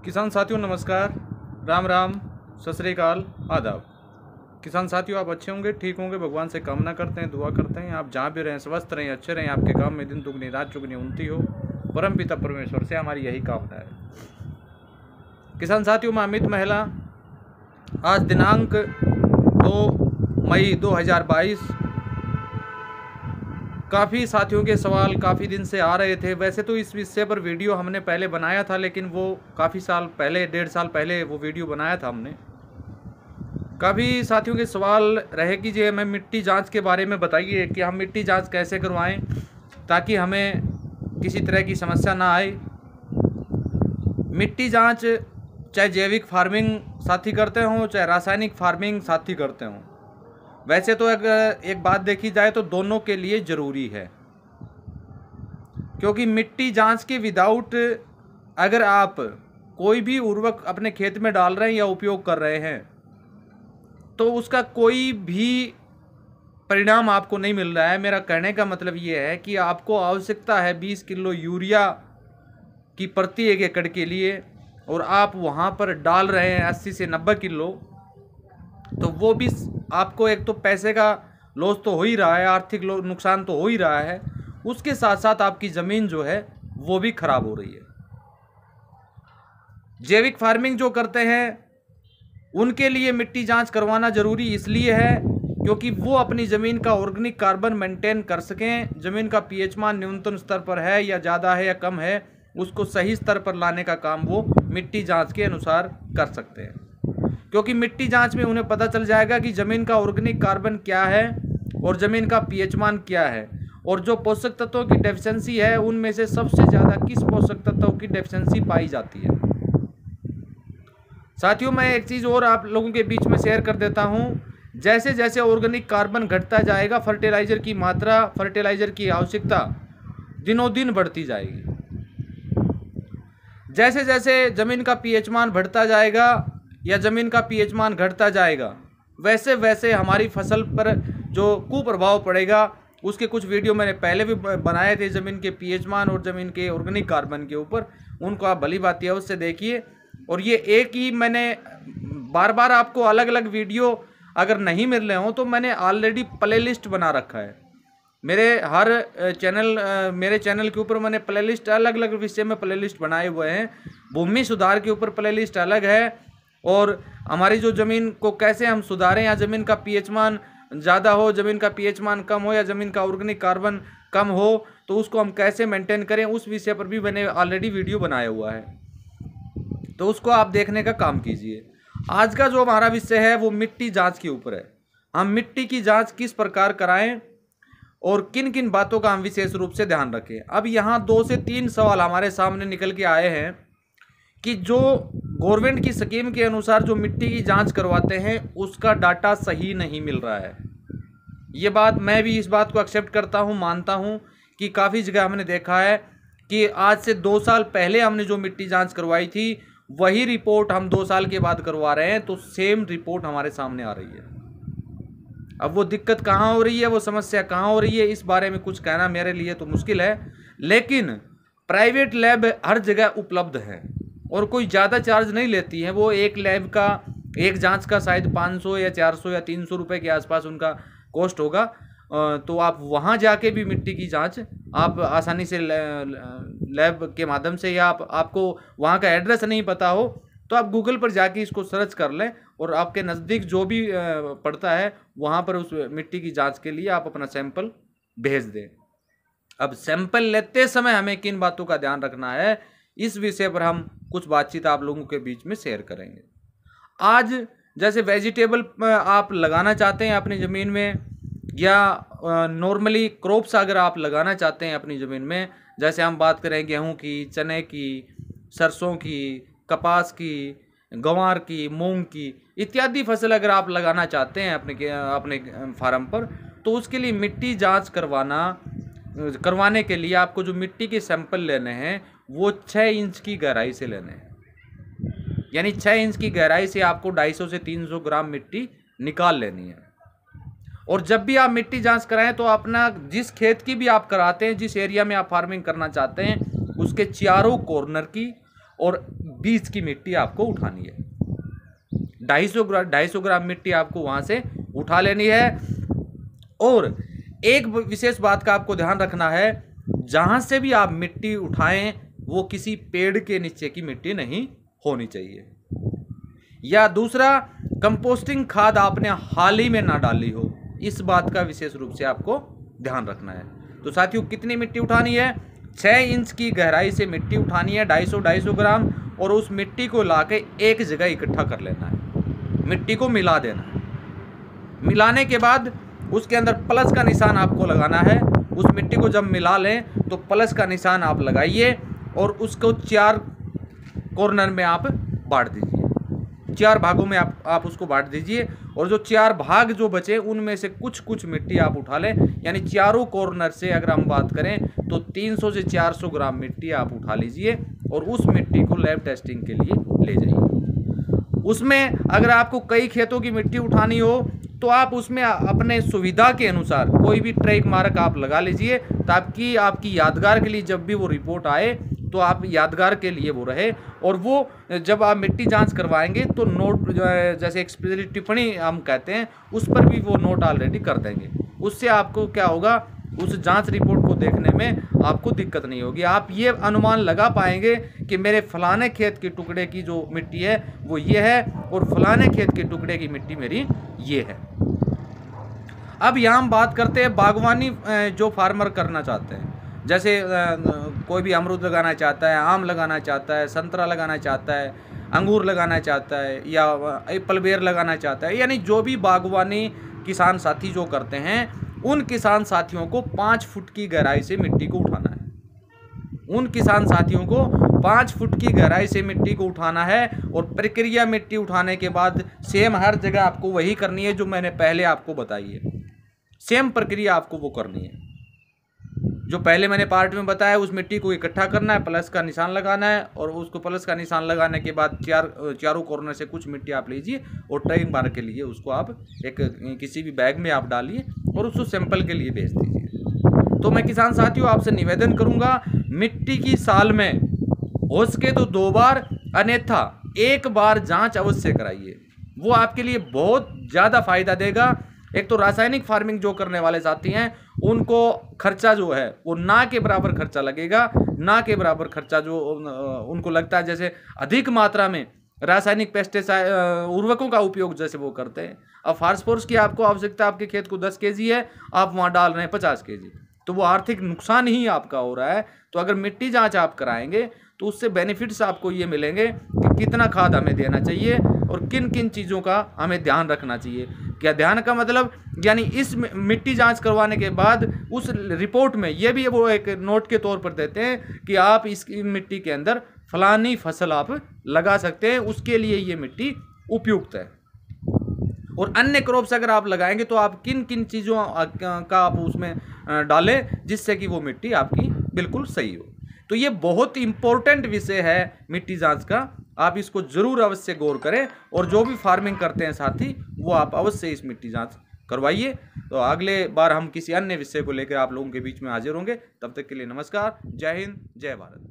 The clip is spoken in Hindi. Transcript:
किसान साथियों नमस्कार, राम राम, सत श्री अकाल, आदाब। किसान साथियों आप अच्छे होंगे, ठीक होंगे, भगवान से कामना करते हैं, दुआ करते हैं आप जहाँ भी रहें स्वस्थ रहें, अच्छे रहें, आपके काम में दिन दुगनी रात चुगनी उन्नति हो। परम पिता परमेश्वर से हमारी यही कामना है। किसान साथियों मैं अमित महिला, आज दिनांक 2 मई 2022। काफ़ी साथियों के सवाल काफ़ी दिन से आ रहे थे। वैसे तो इस विषय पर वीडियो हमने पहले बनाया था, लेकिन वो काफ़ी साल पहले, 1.5 साल पहले वो वीडियो बनाया था हमने। काफ़ी साथियों के सवाल रहे कि जी हमें मिट्टी जांच के बारे में बताइए कि हम मिट्टी जांच कैसे करवाएं ताकि हमें किसी तरह की समस्या ना आए। मिट्टी जांच चाहे जैविक फार्मिंग साथी करते हों चाहे रासायनिक फार्मिंग साथी करते हों, वैसे तो अगर एक बात देखी जाए तो दोनों के लिए ज़रूरी है, क्योंकि मिट्टी जांच के विदाउट अगर आप कोई भी उर्वरक अपने खेत में डाल रहे हैं या उपयोग कर रहे हैं तो उसका कोई भी परिणाम आपको नहीं मिल रहा है। मेरा कहने का मतलब ये है कि आपको आवश्यकता है 20 किलो यूरिया की प्रति 1 एकड़ के लिए और आप वहाँ पर डाल रहे हैं 80 से 90 किलो, तो वो भी आपको एक तो पैसे का लॉस तो हो ही रहा है, आर्थिक नुकसान तो हो ही रहा है, उसके साथ साथ आपकी ज़मीन जो है वो भी खराब हो रही है। जैविक फार्मिंग जो करते हैं उनके लिए मिट्टी जांच करवाना ज़रूरी इसलिए है क्योंकि वो अपनी ज़मीन का ऑर्गेनिक कार्बन मेंटेन कर सकें। ज़मीन का पीएच मान न्यूनतम स्तर पर है या ज़्यादा है या कम है, उसको सही स्तर पर लाने का काम वो मिट्टी जांच के अनुसार कर सकते हैं, क्योंकि मिट्टी जांच में उन्हें पता चल जाएगा कि ज़मीन का ऑर्गेनिक कार्बन क्या है और ज़मीन का पीएच मान क्या है और जो पोषक तत्वों की डेफिशिएंसी है उनमें से सबसे ज़्यादा किस पोषक तत्वों की डेफिशिएंसी पाई जाती है। साथियों मैं एक चीज़ और आप लोगों के बीच में शेयर कर देता हूँ। जैसे जैसे ऑर्गेनिक कार्बन घटता जाएगा, फर्टिलाइज़र की मात्रा, फर्टिलाइज़र की आवश्यकता दिनों दिन बढ़ती जाएगी। जैसे जैसे ज़मीन का पीएच मान बढ़ता जाएगा या ज़मीन का पीएच मान घटता जाएगा, वैसे वैसे हमारी फसल पर जो कुप्रभाव पड़ेगा। उसके कुछ वीडियो मैंने पहले भी बनाए थे ज़मीन के पीएच मान और ज़मीन के ऑर्गेनिक कार्बन के ऊपर, उनको आप भली भांति उससे देखिए। और ये एक ही मैंने बार बार आपको अलग अलग वीडियो अगर नहीं मिल रहे हों तो मैंने ऑलरेडी प्ले लिस्ट बना रखा है। मेरे हर मेरे चैनल के ऊपर मैंने प्ले लिस्ट अलग अलग विषय में प्ले लिस्ट बनाए हुए हैं। भूमि सुधार के ऊपर प्ले लिस्ट अलग है, और हमारी जो ज़मीन को कैसे हम सुधारें, या ज़मीन का पीएच मान ज़्यादा हो, ज़मीन का पीएच मान कम हो, या ज़मीन का ऑर्गेनिक कार्बन कम हो तो उसको हम कैसे मेंटेन करें, उस विषय पर भी मैंने ऑलरेडी वीडियो बनाया हुआ है, तो उसको आप देखने का काम कीजिए। आज का जो हमारा विषय है वो मिट्टी जांच के ऊपर है। हम मिट्टी की जांच किस प्रकार कराएं और किन किन बातों का हम विशेष रूप से ध्यान रखें। अब यहाँ 2 से 3 सवाल हमारे सामने निकल के आए हैं कि जो गवर्नमेंट की स्कीम के अनुसार जो मिट्टी की जांच करवाते हैं उसका डाटा सही नहीं मिल रहा है। ये बात मैं भी इस बात को एक्सेप्ट करता हूँ, मानता हूँ कि काफ़ी जगह हमने देखा है कि आज से 2 साल पहले हमने जो मिट्टी जांच करवाई थी वही रिपोर्ट हम 2 साल के बाद करवा रहे हैं तो सेम रिपोर्ट हमारे सामने आ रही है। अब वो दिक्कत कहाँ हो रही है, वो समस्या कहाँ हो रही है, इस बारे में कुछ कहना मेरे लिए तो मुश्किल है, लेकिन प्राइवेट लैब हर जगह उपलब्ध है और कोई ज़्यादा चार्ज नहीं लेती है। वो एक लैब का, एक जांच का शायद 500 या 400 या 300 रुपये के आसपास उनका कॉस्ट होगा। तो आप वहाँ जाके भी मिट्टी की जांच आप आसानी से लैब के माध्यम से, या आपको वहाँ का एड्रेस नहीं पता हो तो आप गूगल पर जाके इसको सर्च कर लें और आपके नज़दीक जो भी पड़ता है वहाँ पर उस मिट्टी की जांच के लिए आप अपना सैंपल भेज दें। अब सैंपल लेते समय हमें किन बातों का ध्यान रखना है, इस विषय पर हम कुछ बातचीत आप लोगों के बीच में शेयर करेंगे। आज जैसे वेजिटेबल आप लगाना चाहते हैं अपनी ज़मीन में, या नॉर्मली क्रॉप्स अगर आप लगाना चाहते हैं अपनी ज़मीन में, जैसे हम बात करें गेहूं की, चने की, सरसों की, कपास की, ग्वार की, मूंग की इत्यादि फसल अगर आप लगाना चाहते हैं अपने फार्म पर, तो उसके लिए मिट्टी जांच करवाने के लिए आपको जो मिट्टी के सैंपल लेने हैं वो 6 इंच की गहराई से लेने हैं। यानी 6 इंच की गहराई से आपको 250 से 300 ग्राम मिट्टी निकाल लेनी है। और जब भी आप मिट्टी जांच कराएं तो अपना जिस खेत की भी आप कराते हैं, जिस एरिया में आप फार्मिंग करना चाहते हैं, उसके चारों कॉर्नर की और बीज की मिट्टी आपको उठानी है। 250 ग्राम मिट्टी आपको वहाँ से उठा लेनी है। और एक विशेष बात का आपको ध्यान रखना है, जहाँ से भी आप मिट्टी उठाएं वो किसी पेड़ के नीचे की मिट्टी नहीं होनी चाहिए। या दूसरा, कंपोस्टिंग खाद आपने हाल ही में ना डाली हो, इस बात का विशेष रूप से आपको ध्यान रखना है। तो साथियों, कितनी मिट्टी उठानी है? 6 इंच की गहराई से मिट्टी उठानी है, 250 ग्राम, और उस मिट्टी को लाके एक जगह इकट्ठा कर लेना है। मिट्टी को मिला देना है। मिलाने के बाद उसके अंदर प्लस का निशान आपको लगाना है। उस मिट्टी को जब मिला लें तो प्लस का निशान आप लगाइए और उसको 4 कॉर्नर में आप बांट दीजिए। 4 भागों में आप उसको बांट दीजिए, और जो 4 भाग जो बचे उनमें से कुछ मिट्टी आप उठा लें। यानी चारों कॉर्नर से अगर हम बात करें तो 300 से 400 ग्राम मिट्टी आप उठा लीजिए और उस मिट्टी को लैब टेस्टिंग के लिए ले जाइए। उसमें अगर आपको कई खेतों की मिट्टी उठानी हो तो आप उसमें अपने सुविधा के अनुसार कोई भी ट्रैक मार्क आप लगा लीजिए, ताकि आपकी यादगार के लिए जब भी वो रिपोर्ट आए तो आप यादगार के लिए वो रहे। और वो जब आप मिट्टी जांच करवाएंगे तो नोट जो है, जैसे एक्सप्रेस टिप्पणी हम कहते हैं, उस पर भी वो नोट ऑलरेडी कर देंगे। उससे आपको क्या होगा, उस जांच रिपोर्ट को देखने में आपको दिक्कत नहीं होगी। आप ये अनुमान लगा पाएंगे कि मेरे फलाने खेत के टुकड़े की जो मिट्टी है वो ये है और फलाने खेत के टुकड़े की मिट्टी मेरी ये है। अब यहाँ हम बात करते हैं बागवानी जो फार्मर करना चाहते हैं। जैसे कोई भी अमरूद लगाना चाहता है, आम लगाना चाहता है, संतरा लगाना चाहता है, अंगूर लगाना चाहता है, या एप्पल बेर लगाना चाहता है, यानी जो भी बागवानी किसान साथी जो करते हैं, उन किसान साथियों को 5 फुट की गहराई से मिट्टी को उठाना है। उन किसान साथियों को 5 फुट की गहराई से मिट्टी को उठाना है। और प्रक्रिया मिट्टी उठाने के बाद सेम हर जगह आपको वही करनी है जो मैंने पहले आपको बताई है। सेम प्रक्रिया आपको वो करनी है जो पहले मैंने पार्ट में बताया। उस मिट्टी को इकट्ठा करना है, प्लस का निशान लगाना है, और उसको प्लस का निशान लगाने के बाद चारों कॉर्नर से कुछ मिट्टी आप लीजिए और ट्रैक मार के लिए उसको आप किसी भी बैग में आप डालिए और उसको सैंपल के लिए भेज दीजिए। तो मैं किसान साथियों आपसे निवेदन करूंगा, मिट्टी की साल में हो सके तो 2 बार, अन्यथा 1 बार जांच अवश्य कराइए। वो आपके लिए बहुत ज़्यादा फायदा देगा। एक तो रासायनिक फार्मिंग जो करने वाले साथी हैं उनको खर्चा जो है वो ना के बराबर खर्चा लगेगा, ना के बराबर खर्चा जो उनको लगता है, जैसे अधिक मात्रा में रासायनिक पेस्टिसाइड उर्वरकों का उपयोग जैसे वो करते हैं। अब फास्फोरस की आपको आवश्यकता आपके खेत को 10 kg है, आप वहाँ डाल रहे हैं 50 kg, तो वो आर्थिक नुकसान ही आपका हो रहा है। तो अगर मिट्टी जांच आप कराएंगे तो उससे बेनिफिट्स आपको ये मिलेंगे कि कितना खाद हमें देना चाहिए और किन किन चीज़ों का हमें ध्यान रखना चाहिए। क्या ध्यान का मतलब, यानी इस मिट्टी जांच करवाने के बाद उस रिपोर्ट में ये भी वो एक नोट के तौर पर देते हैं कि आप इस मिट्टी के अंदर फलानी फसल आप लगा सकते हैं, उसके लिए ये मिट्टी उपयुक्त है। और अन्य क्रॉप्स अगर आप लगाएंगे तो आप किन किन चीज़ों का आप उसमें डालें जिससे कि वो मिट्टी आपकी बिल्कुल सही हो। तो ये बहुत इंपॉर्टेंट विषय है मिट्टी जांच का, आप इसको जरूर अवश्य गौर करें। और जो भी फार्मिंग करते हैं साथी वो आप अवश्य इस मिट्टी जांच करवाइए। तो अगले बार हम किसी अन्य विषय को लेकर आप लोगों के बीच में हाजिर होंगे। तब तक के लिए नमस्कार, जय हिंद, जय भारत।